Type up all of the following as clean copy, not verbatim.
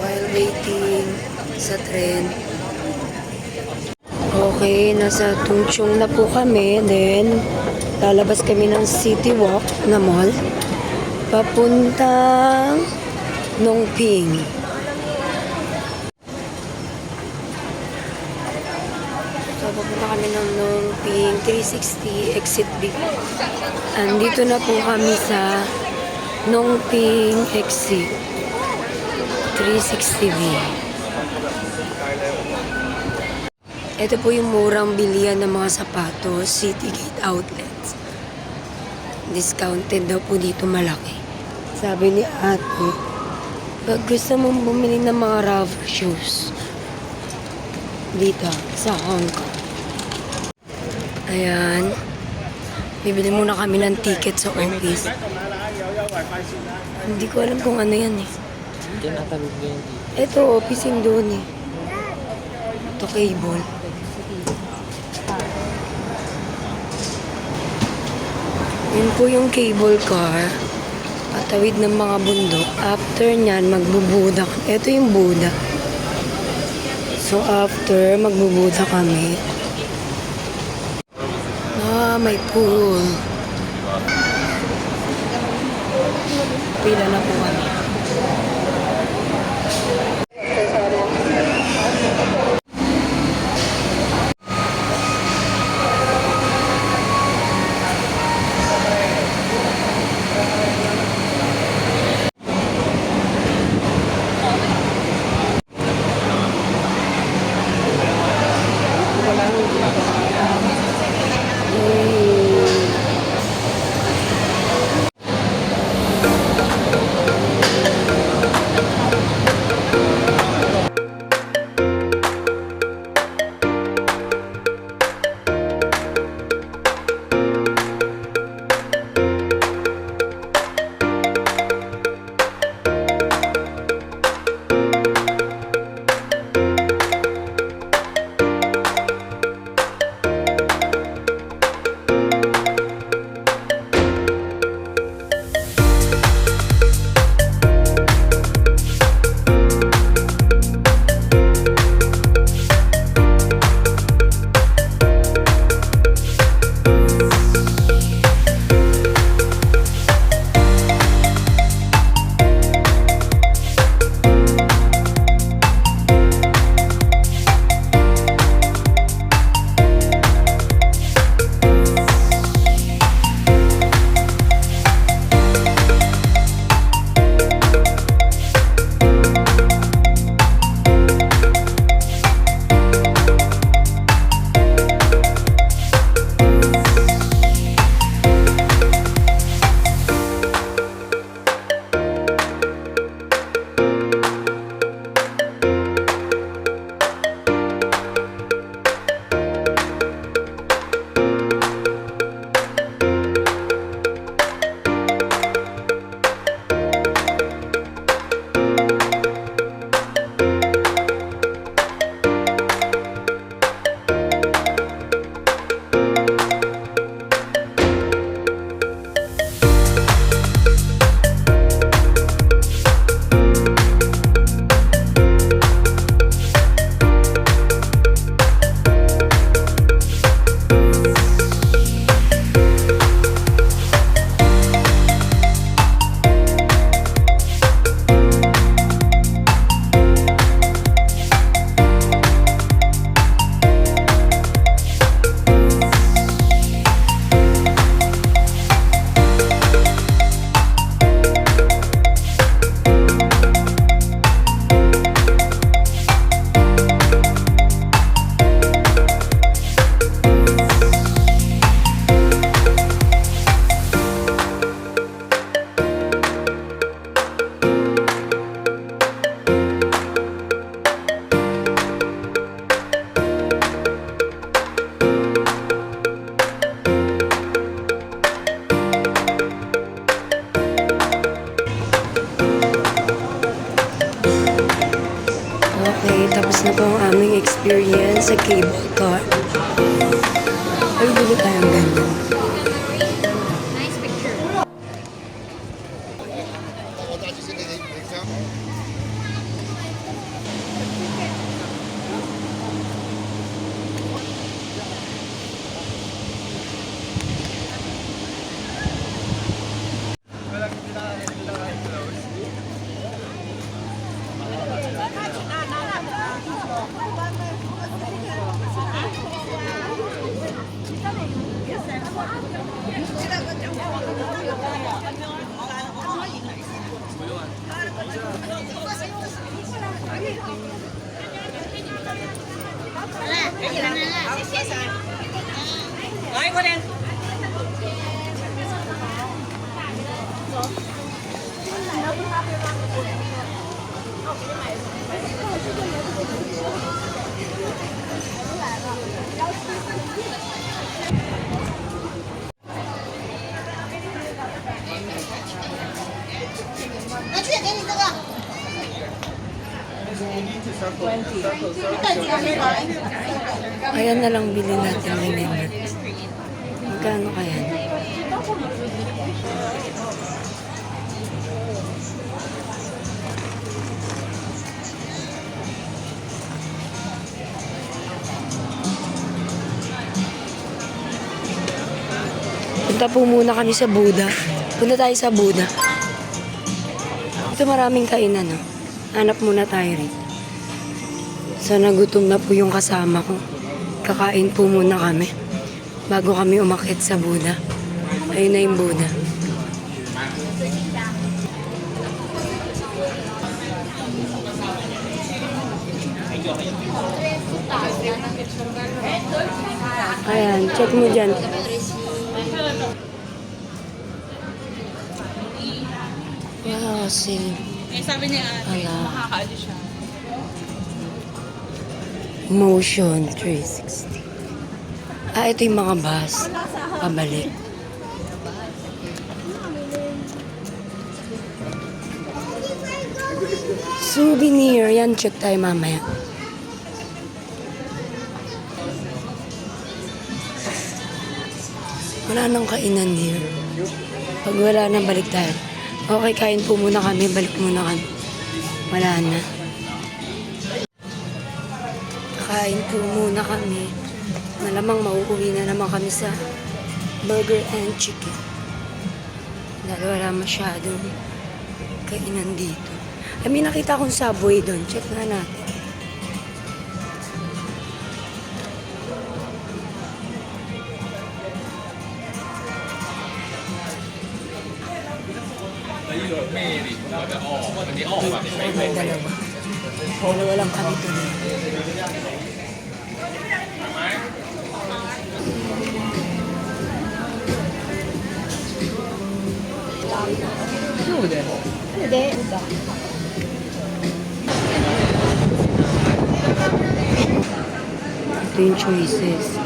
While waiting sa tren. Okay, nasa Tungchong na po kami. Then, lalabas kami ng City Walk na mall. Papuntang Nongping. So, papunta kami ng Nongping 360 Exit B. Andito na po kami sa Nongping Exit 360B. Ito po yung murang bilihan ng mga sapatos, Citygate Outlets. Discounted daw po dito malaki. Sabi ni ate, pag gusto mong bumili ng mga rubber shoes, dito sa Hong Kong. Ayan. Bibili muna kami ng ticket sa office. Hindi ko alam kung ano yan eh. Ito, office yung doon eh. Ito, cable. Yun po yung cable car. Patawid ng mga bundok. After nyan, magbubuda. Ito yung Buda. So, after, magbubuda kami. May pool. Pila na po kami. Tapos na po ang aming experience sa cable car. Ay, dito tayong ganyan. Nice picture. Ayan na lang bilhin natin ng lemon. Magkano kaya? Punta po muna kami sa Buddha. Punta tayo sa Buddha. Ito maraming kainan, no? Hanap muna tayo rin. So, nagutom na po yung kasama ko. Kakain po muna kami bago kami umakyat sa Buddha. Ayun na yung Buddha. Ayan, check mo dyan. Yeah, kasi... sabi niya, makakaano siya. Motion 360. Ito yung mga bus. Pabalik. Souvenir. Yan, check tayo mamaya. Wala nang kainan here. Pag wala na, balik tayo. Okay, kain po muna kami. Balik muna kami. Wala na. Kain po muna kami. Malamang mauuwi na naman kami sa burger and chicken. Dahil wala masyadong kainan dito. May nakita akong Subway doon. Check na natin. May dalawa. Dalawa lang kami doon. Ito yung choices.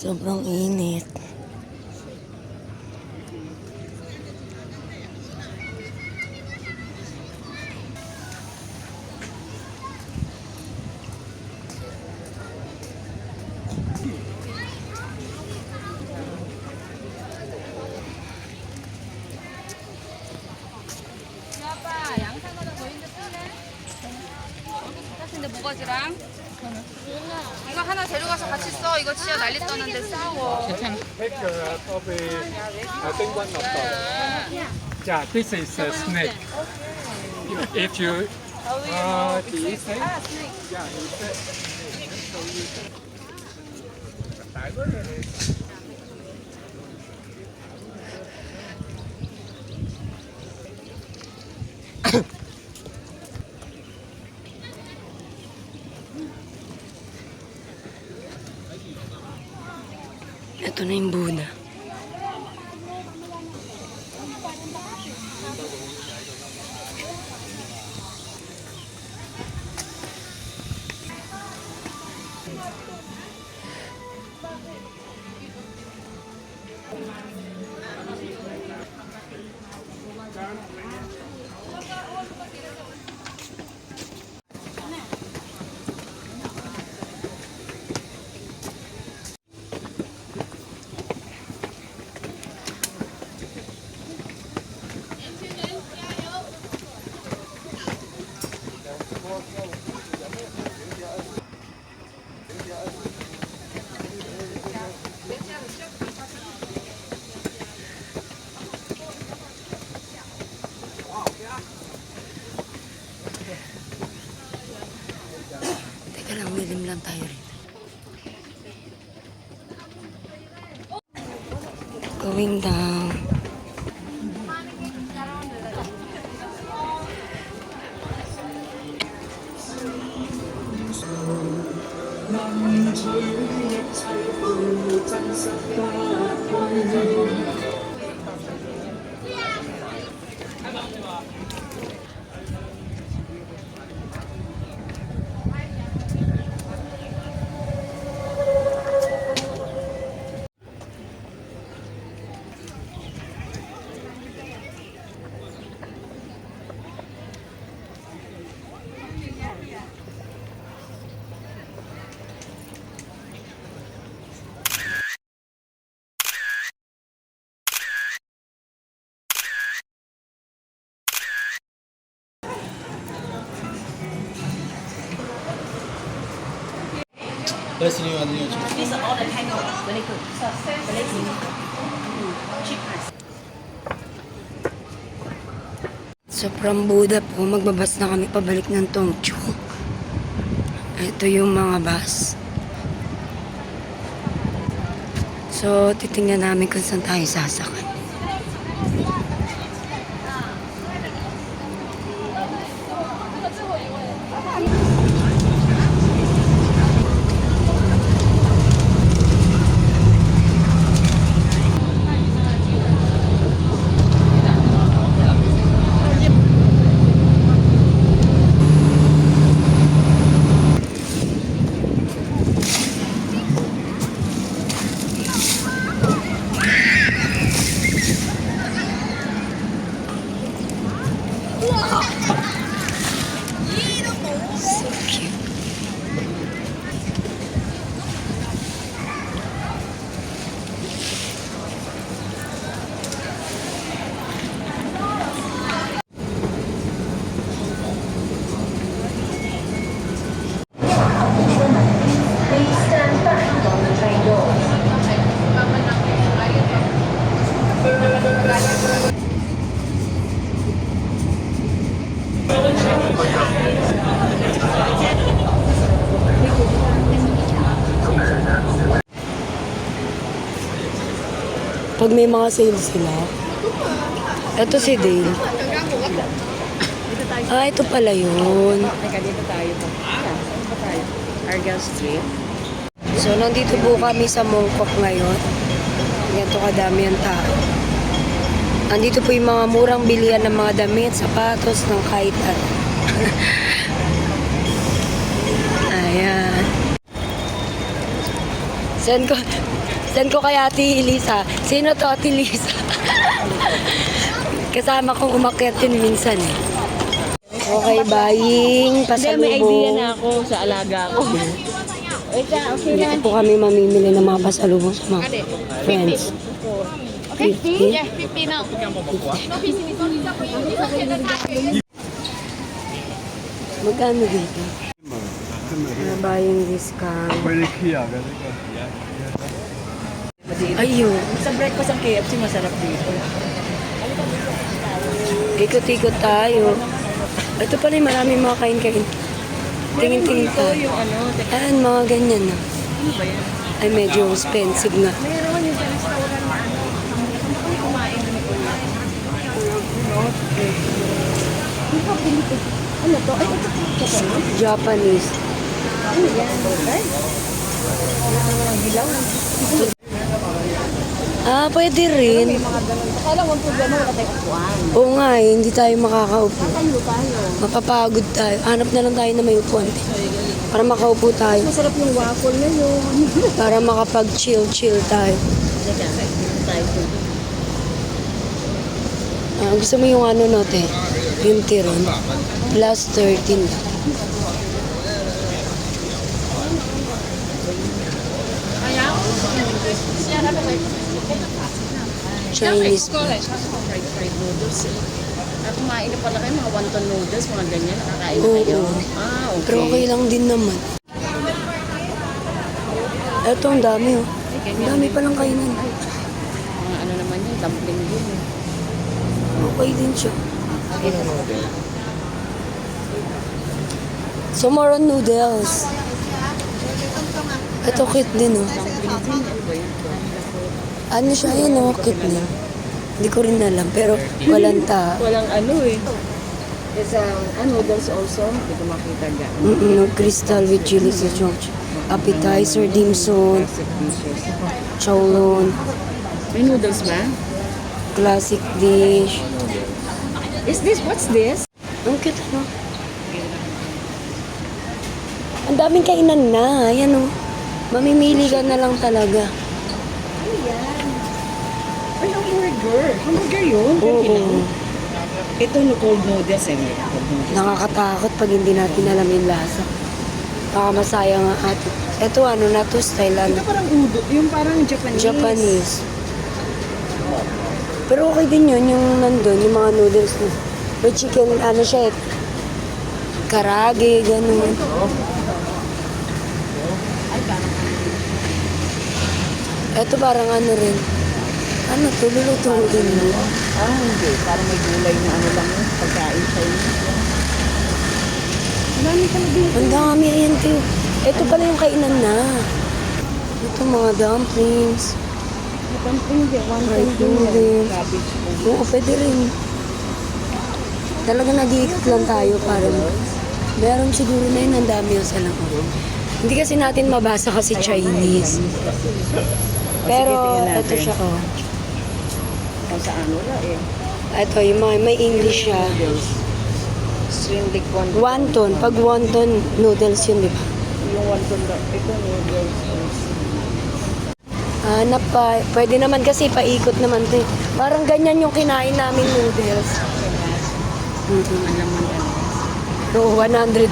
Sobrang init. 근데 모가지랑 이거 하나 데려가서 같이 써. 이거 진짜 난리 떠는데 싸워. Take your coffee. I think one of them. Yeah, this is a snake. If you do you say? Yeah, you say. Ito na yung Buddha. Going down. These are all the tango. Very good. Very good. Cheap price. So from Buda po, magbabas na kami pabalik ng Tongchu. Ito yung mga bus. So, titingnan namin kung saan tayo sasakay. So cute. Pag may mga sales sila. Ito si Dale. Ah, ito pala yun. Teka, dito tayo po. Dito tayo. Argyle Street. So, nandito po kami sa Mongkok ngayon. Ganito kadami ang tao. Nandito po yung mga murang bilihan ng mga damit, sapatos, ng kahit ano. Ayan. Send ko kay Ate Elisa. Sino to, Ate Elisa? Kasama kong umakyat yun minsan eh. Okay, buying, Hindi, may idea pasalubong. na ako sa alaga ko. Wait na, okay na. Dito po kami mamimili ng mga pasalubong sa mga friends. Okay, 50? yeah, 50 now. Magkano dito? Buying discount. Ayun. Sa breakfast ang KFC, masarap dito. Ikot-ikot tayo. Ito pala yung maraming mga kain-kain. Tingin-tingin Ito tayo. yung ano, teka, Ayan, mga ganyan na. ano ba yan? Ay, medyo expensive nga. Meron yung sa restaurant na ano, ang kumain na nito na. Ano to? Ay, ito. Japanese. Ano yan? Ay. Hilaw. Ah, pwede rin. Kailan mo ito gano'n ka tayo kuwan? Oo nga eh, hindi tayo makakaupo. Tayo tayo. Mapapagod tayo. Hanap na lang tayo na may upuan. Para makaupo tayo. Masarap yung waffle na yun. Para makapag-chill-chill tayo. Teka, dito tayo. Ah, gusto mo yung ano note? Yung tiron. Plus 13. Chinese. Fried noodles eh. Kumain na pala kayo, mga wonton noodles, mga ganyan, nakakain Oo. kayo. Ah, okay. Pero okay lang din naman. Eto, ang dami oh. Ang dami palang kainan. Mga ano naman yun, dumpling yun. Okay din siya. So, more on noodles. Ito cute din oh. Dumpling din, ano ba yun? Ano siya, yun, no? Kidney. Hindi ko rin alam, pero walang ta. Walang ano eh. There's noodles also. Hindi ko makita dyan. No, crystal with chili sa church. Appetizer, dim sum, Classic dishes. chowlon, May noodles ba? classic dish. What's this? Ang cute, ano? Ang daming kainan na. Ayan, oh. Mamimili ka na lang talaga. Ay, hamburger. Hamburger yun. Oo. Ito no cold noodles eh. Cold noodles. Nakakatakot pag hindi natin alam yung lasa. Baka masayang ang atin. Ito, ano na to, style, ano? Ito parang udo. Yung parang Japanese. Japanese. Pero okay din yun, yung nandun, yung mga noodles na. May chicken, ano siya, karage, ganun. Ito parang ano rin. Ano to, lulutuin mo. Hindi. Parang may gulay na ano lang yun. Pagkain sa inyo. Ang dami ka na dito. Ang dami, ayan to. Ito pala yung kainan na. Ito mga dumplings. Dumpling din. One Fried time din yan. noodles. Cabbage. Oo, pwede rin. Talaga nag-iikot lang tayo para meron siguro na yun, ang dami yung sa loob. Hindi kasi natin mabasa kasi Chinese. Pero tingnan natin. ito siya, oh. Kung saan wala eh. Ito, yung mga, may English siya. String leg one. Wonton. Pag wonton, noodles yun, di ba? Yung wonton daw. Ito noodles. Pwede naman kasi paikot naman to eh. Parang ganyan yung kinain namin noodles. Alam mo yan. Oo, 150.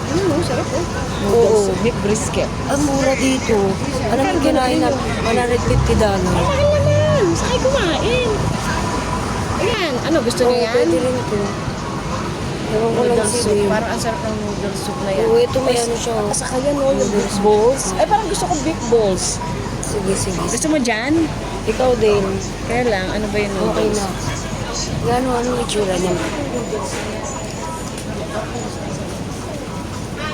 Ano, sarap oh. Oo. Noodles. Beef brisket. Ang mura dito. Alam mo kinain na $150. Mahal naman. Saan kayo kumain? Ayan. Ano, gusto Oo, niyo yan? pwede rin to. Ewan ko lang Noodles soup. sa'yo. Parang ang sarap ng noodles soup na yan. Oo, ito may ano siya. Sa kaya no, yung beef balls. Ay, parang gusto ko beef balls. Sige, sige. Gusto mo dyan? Ikaw din. Kaya lang, ano ba yung Okay noodles? na. Gano'n, anong itsura niya?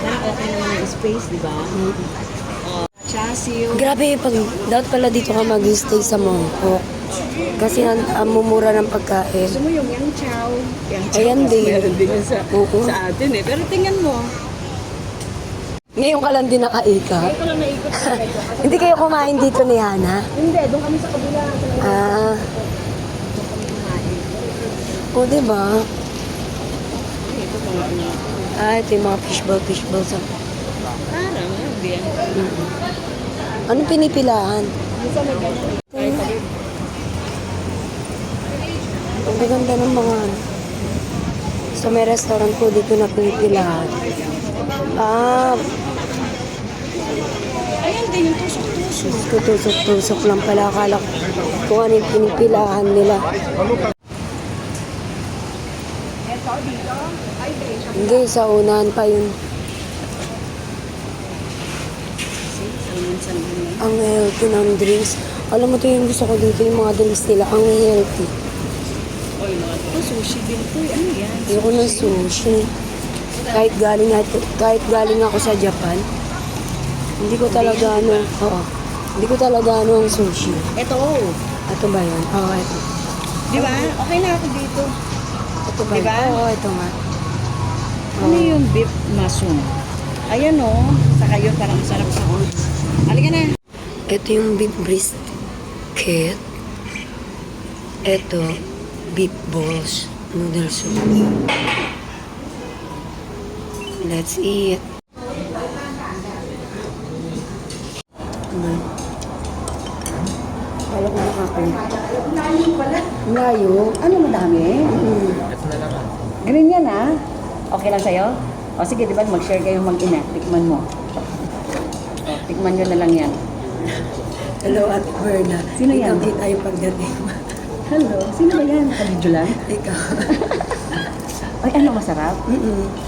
Okay naman yung space, di ba? Chassis. Grabe, dapat pala dito ka mag-stay sa Mongkok. Kasi ang mumura ng pagkain. Gusto mo yung yang chow? Yang chow. Ayan din. Meron din yan Oo. sa atin eh. Pero tingnan mo. Ngayon ka lang din nakaika. Ito lang naikot sa medyo. Hindi kayo kumain dito ni Hana? Hindi, doon kami sa kabila. Ah. O, diba? Ito mga ano. Ito yung mga fishball sa... Parang, hindi yan. Anong pinipilahan? Minsan may ganyan. Kahit sabi, Ang ganda ng mga ano. So may restaurant po dito na pinipilahan. ayan din yung tusok-tusok. Tusok-tusok lang pala. Akala ko kung ano yung pinipilahan nila. Hindi, sa unahan pa yun. Ang healthy ng drinks. Alam mo to yung gusto ko dito, yung mga drinks nila. Ang healthy. Oy, mga ito, sushi din po. Ano yan? Ayoko ng sushi. Kahit galing ako sa Japan, hindi ko talaga hindi ko talaga ang sushi. Ito. Ito ba yun? Oo, ito. Di ba? Okay na ako dito. Ito ba Diba? yun? Oo, ito nga. Ano yung beef mushroom? Ayan o. Saka yun, parang sarap sa ulo. Halika na. Ito yung beef brisket. Ito, beef balls. Noodle soup. Let's eat. Kala ko nakakuha. Layo. Ano madami? Green yan ah. Okay lang sa'yo? O sige, di ba mag-share kayo mag-ina. Tikman mo. O, tikman nyo na lang yan. Hello, Ate Berna. Sino yan? Kita tayo pagdating. Hello. Sino ba yan? Kabidyo lang? Ikaw. Ay, ano masarap?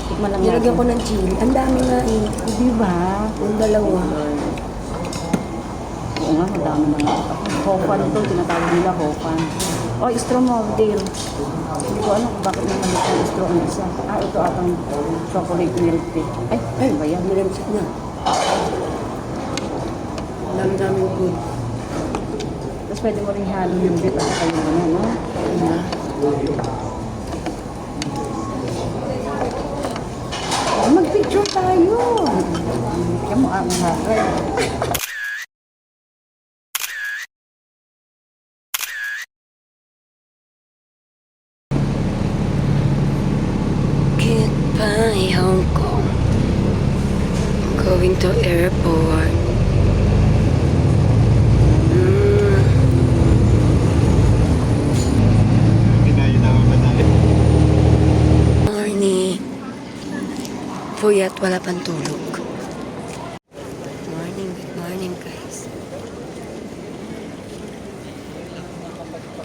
Tikman lang Nilagyan natin. ko ng chili. Ang dami nga eh. Di ba? Yung dalawa. Oo nga, madami na nga. Hofan to, tinatawag nila Hofan. Oh, straw model. Hindi ko alam kung bakit naman ito yung straw ang isa. Ito atang chocolate milk tea. Ay, ano ba yan? Nilamsit na. Ang dami-daming food. Tapos pwede mo rin halo yung beef at saka yung ano, no? Mag-picture tayo. Kaya mo ang haray. Goodbye, Hong Kong. Going to airport. Morning. Puyat, wala pang tulog. Good morning guys.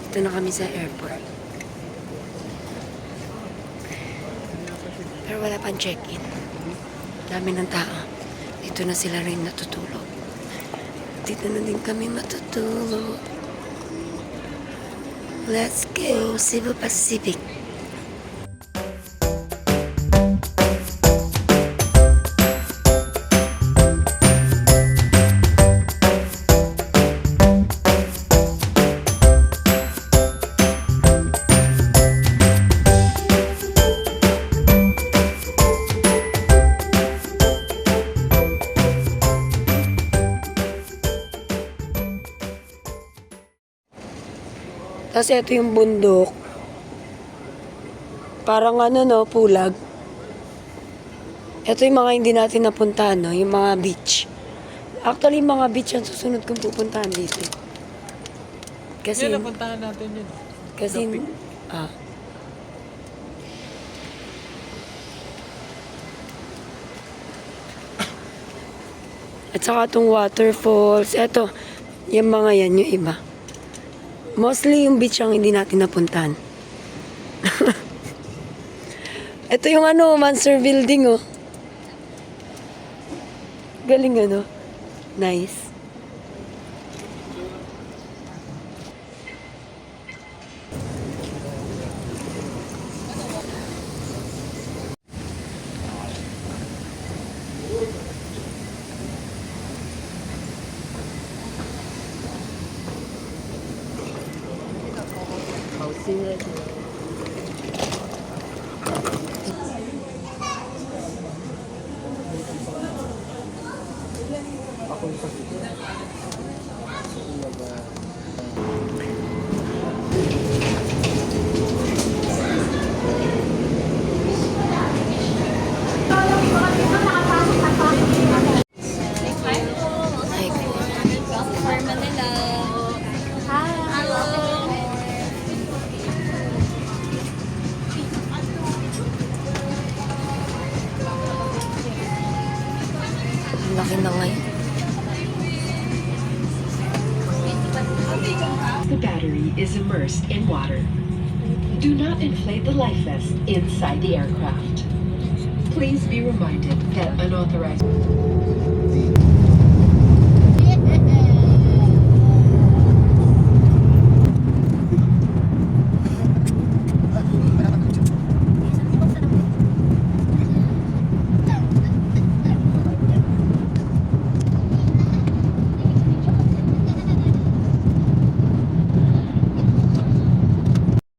Ito na kami sa airport. Pero wala pang check-in. Dami ng tao. Dito na sila rin natutulog. Dito na din kami matutulog. Let's go, Cebu Pacific. Tapos ito yung bundok. Parang ano no, pulag. Ito yung mga hindi natin napuntahan, no? Yung mga beach. Actually, yung mga beach ang susunod kong pupuntahan dito. Kasi, Yan, napuntahan natin yun. kasi, At saka itong waterfalls. Ito, yung mga yan, yung iba. Mostly yung beach ang hindi natin napuntahan. Ito yung ano, Mansur Building, oh. Galing ano. Nice. Ang laki na ngayon. The battery is immersed in water. Do not inflate the life vest inside the aircraft. Please be reminded that unauthorized